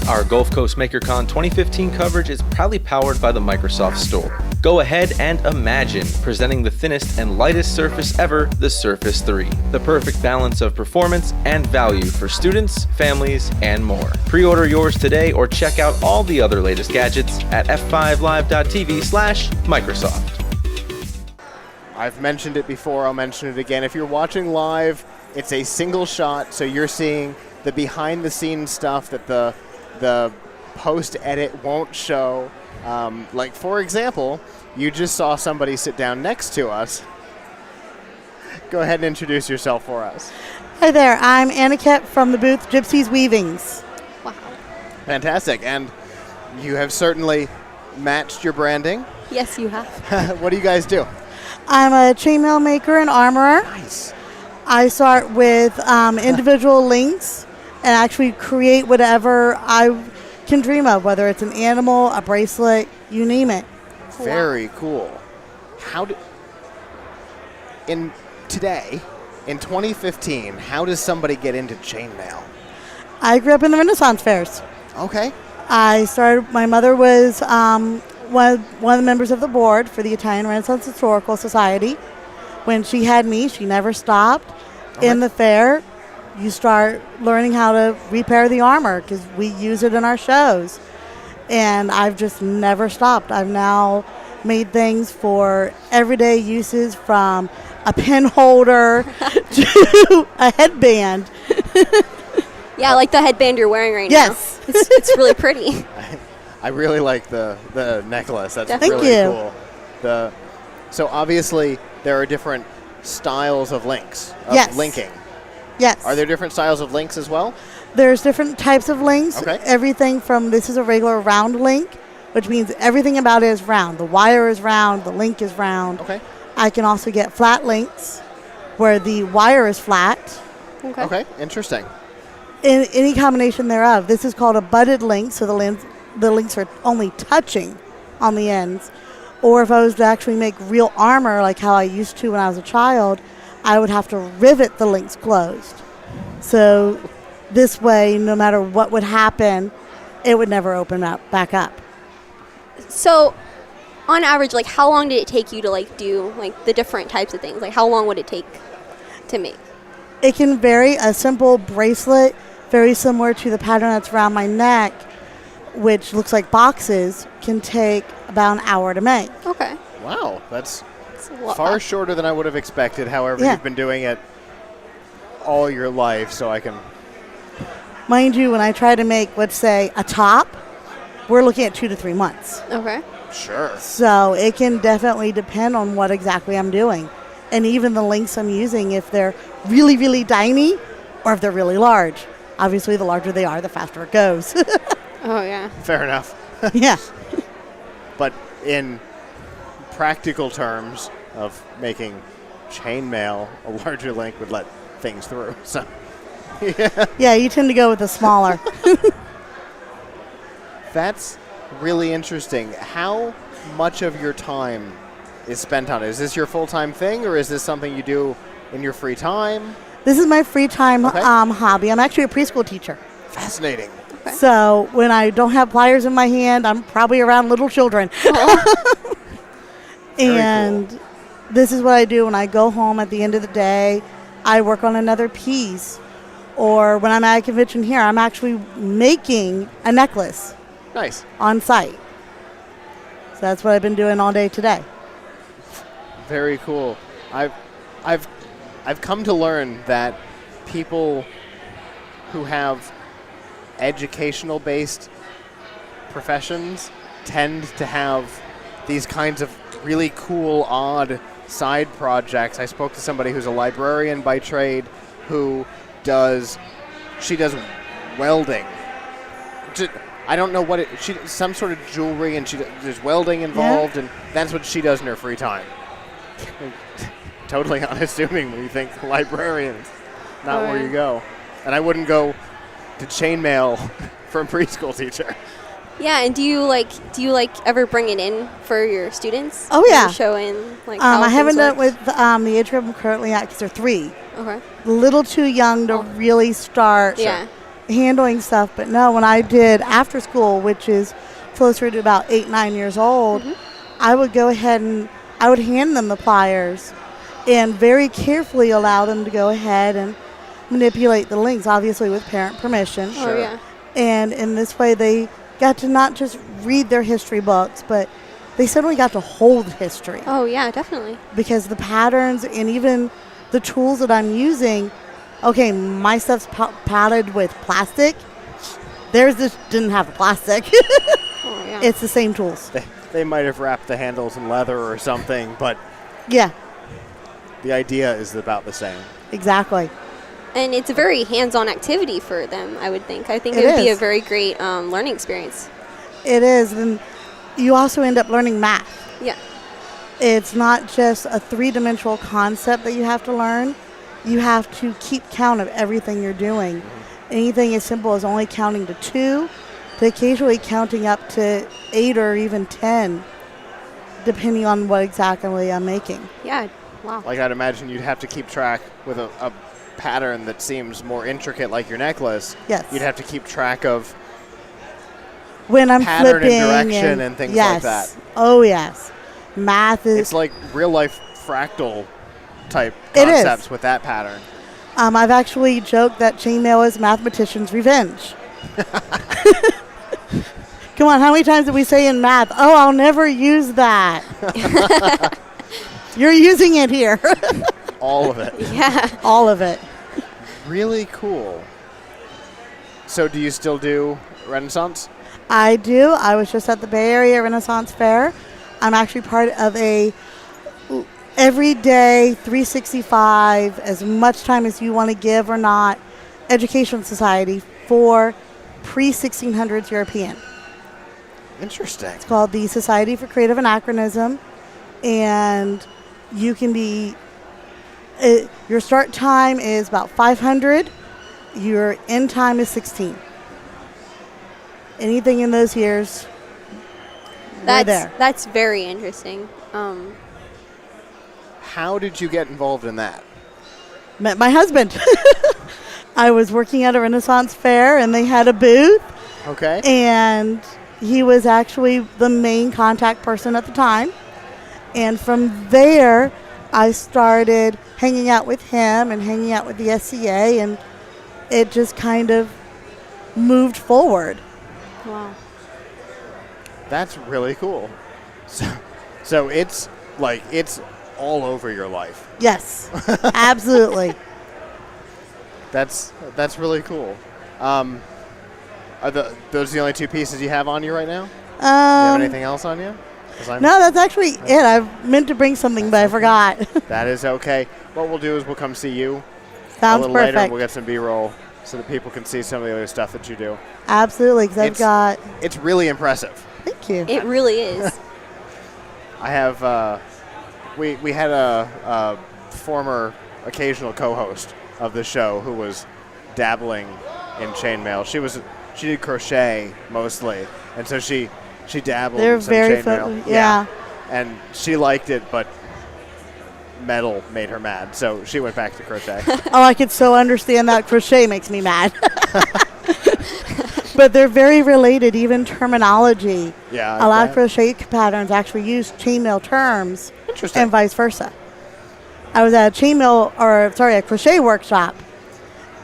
Our Gulf Coast MakerCon 2015 coverage is proudly powered by the Microsoft Store. Go ahead and imagine presenting the thinnest and lightest Surface ever, the Surface 3. The perfect balance of performance and value for students, families, and more. Pre-order yours today or check out all the other latest gadgets at f5live.tv/Microsoft. I've mentioned it before, I'll mention it again. If you're watching live, it's a single shot, so you're seeing the behind-the-scenes stuff that the post-edit won't show. Like, for example, you just saw somebody sit down next to us. Go ahead and introduce yourself for us. Hi there, I'm Anakhet from the booth Gypsy's Weavings. Wow. Fantastic, and you have certainly matched your branding. Yes, you have. What do you guys do? I'm a chainmail maker and armorer. Nice. I start with individual links and actually create whatever I can dream of, whether it's an animal, a bracelet, you name it. Very cool. Today, in 2015, how does somebody get into chainmail? I grew up in the Renaissance fairs. Okay. My mother was one of the members of the board for the Italian Renaissance Historical Society. When she had me, she never stopped. Okay. In the fair, you start learning how to repair the armor because we use it in our shows. And I've just never stopped. I've now made things for everyday uses, from a pen holder to a headband. Yeah, I like the headband you're wearing right Yes. now. It's really pretty. I really like the necklace. That's Thank really you. cool. So obviously there are different styles of links, of Yes. linking. Yes. Are there different styles of links as well? There's different types of links. Okay. Everything from, this is a regular round link, which means everything about it is round. The wire is round, the link is round. Okay. I can also get flat links where the wire is flat. Okay, interesting. In any combination thereof. This is called a butted link, so the links are only touching on the ends. Or if I was to actually make real armor, like how I used to when I was a child, I would have to rivet the links closed. So this way, no matter what would happen, it would never open back up. So, on average, like, how long did it take you to, like, do, like, the different types of things? Like, how long would it take to make? It can vary. A simple bracelet, very similar to the pattern that's around my neck, which looks like boxes, can take about an hour to make. Okay. Wow, that's A lot far faster. shorter than I would have expected. However, Yeah. you've been doing it all your life, so I can... Mind you, when I try to make, let's say, a top, we're looking at 2 to 3 months. Okay. Sure. So it can definitely depend on what exactly I'm doing. And even the links I'm using, if they're really, really tiny or if they're really large. Obviously, the larger they are, the faster it goes. Oh, yeah. Fair enough. Yeah. But in practical terms of making chainmail, a larger link would let things through. So, yeah. Yeah, you tend to go with the smaller. That's really interesting. How much of your time is spent on it? Is this your full-time thing, or is this something you do in your free time? This is my free time Okay. hobby. I'm actually a preschool teacher. Fascinating. Okay. So when I don't have pliers in my hand, I'm probably around little children. Very And cool. this is what I do when I go home at the end of the day. I work on another piece. Or when I'm at a convention here, I'm actually making a necklace Nice. on site. So that's what I've been doing all day today. Very cool. I've come to learn that people who have educational-based professions tend to have these kinds of really cool, odd side projects. I spoke to somebody who's a librarian by trade who does welding. I don't know what some sort of jewelry, and there's welding involved, and that's what she does in her free time. Totally unassuming when you think librarian, not where you go. And I wouldn't go to chainmail for a preschool teacher. Yeah, and do you ever bring it in for your students? Oh, yeah. Show in, like, how I haven't things done it work? with the age group I'm currently at because they're 3. Okay. A little too young to really start. Yeah. handling stuff. But no, when I did after school, which is closer to about 8, 9 years old, I would go ahead and I would hand them the pliers and very carefully allow them to go ahead and manipulate the links, obviously with parent permission. Oh, yeah. And in this way, they got to not just read their history books, but they suddenly got to hold history. Oh, yeah, definitely. Because the patterns and even the tools that I'm using, okay, my stuff's padded with plastic. Theirs just didn't have the plastic. Oh, yeah. It's the same tools. They might have wrapped the handles in leather or something, but Yeah, the idea is about the same. exactly. And it's a very hands-on activity for them, I would think. I think It it would be a is. very great learning experience. It is. And you also end up learning math. Yeah. It's not just a three-dimensional concept that you have to learn. You have to keep count of everything you're doing. Anything as simple as only counting to 2 to occasionally counting up to 8 or even 10, depending on what exactly I'm making. Yeah. Wow. Like, I'd imagine you'd have to keep track with a pattern that seems more intricate, like your necklace. Yes. You'd have to keep track of When I'm pattern and flipping direction and things like yes. that. Oh, yes. Math is... It's like real-life fractal type It is. concepts with that pattern. I've actually joked that chainmail is mathematician's revenge. Come on, how many times did we say in math, oh, I'll never use that? You're using it here. All of it. Yeah. All of it. Really cool. So do you still do Renaissance? I do. I was just at the Bay Area Renaissance Fair. I'm actually part of a everyday 365, as much time as you want to give or not, education society for pre-1600s European. Interesting. It's called the Society for Creative Anachronism, and you can be, your start time is about 500, your end time is 16. Anything in those years, we're there. That's very interesting. How did you get involved in that? Met my husband. I was working at a Renaissance fair, and they had a booth, Okay. and he was actually the main contact person at the time. And from there, I started hanging out with him and hanging out with the SCA, and it just kind of moved forward. Wow. That's really cool. So it's like, it's all over your life. Yes, absolutely. That's really cool. Are those the only 2 pieces you have on you right now? Do you have anything else on you? 'Cause No, that's actually it. I meant to bring something, but I forgot. That is okay. What we'll do is we'll come see you Sounds a little perfect. later. We'll get some B-roll so that people can see some of the other stuff that you do. Absolutely, because I've It's- got. It's really impressive. Thank you. It really is. I have we had a former occasional co-host of the show who was dabbling in chainmail. She did crochet mostly, and so she dabbled They're in some very chainmail. yeah. And she liked it, but metal made her mad, so she went back to crochet. Oh, I could so understand that. Crochet makes me mad. But they're very related, even terminology. Yeah. A lot I of crochet patterns actually use chainmail terms Interesting. and vice versa. I was at a crochet workshop,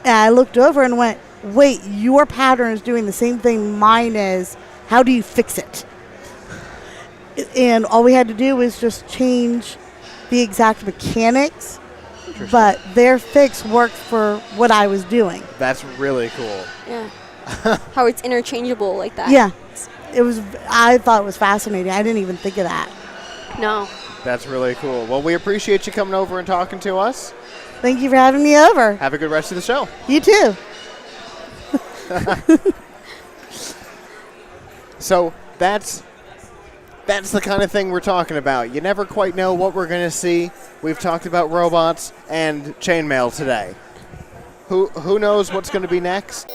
and I looked over and went, wait, your pattern is doing the same thing mine is. How do you fix it? And all we had to do was just change the exact mechanics, but their fix worked for what I was doing. That's really cool. Yeah. How it's interchangeable like that. Yeah, I thought it was fascinating. I didn't even think of that. No. That's really cool. Well, we appreciate you coming over and talking to us. Thank you for having me over. Have a good rest of the show. You too. So that's the kind of thing we're talking about. You never quite know what we're going to see. We've talked about robots and chainmail today. Who knows what's going to be next?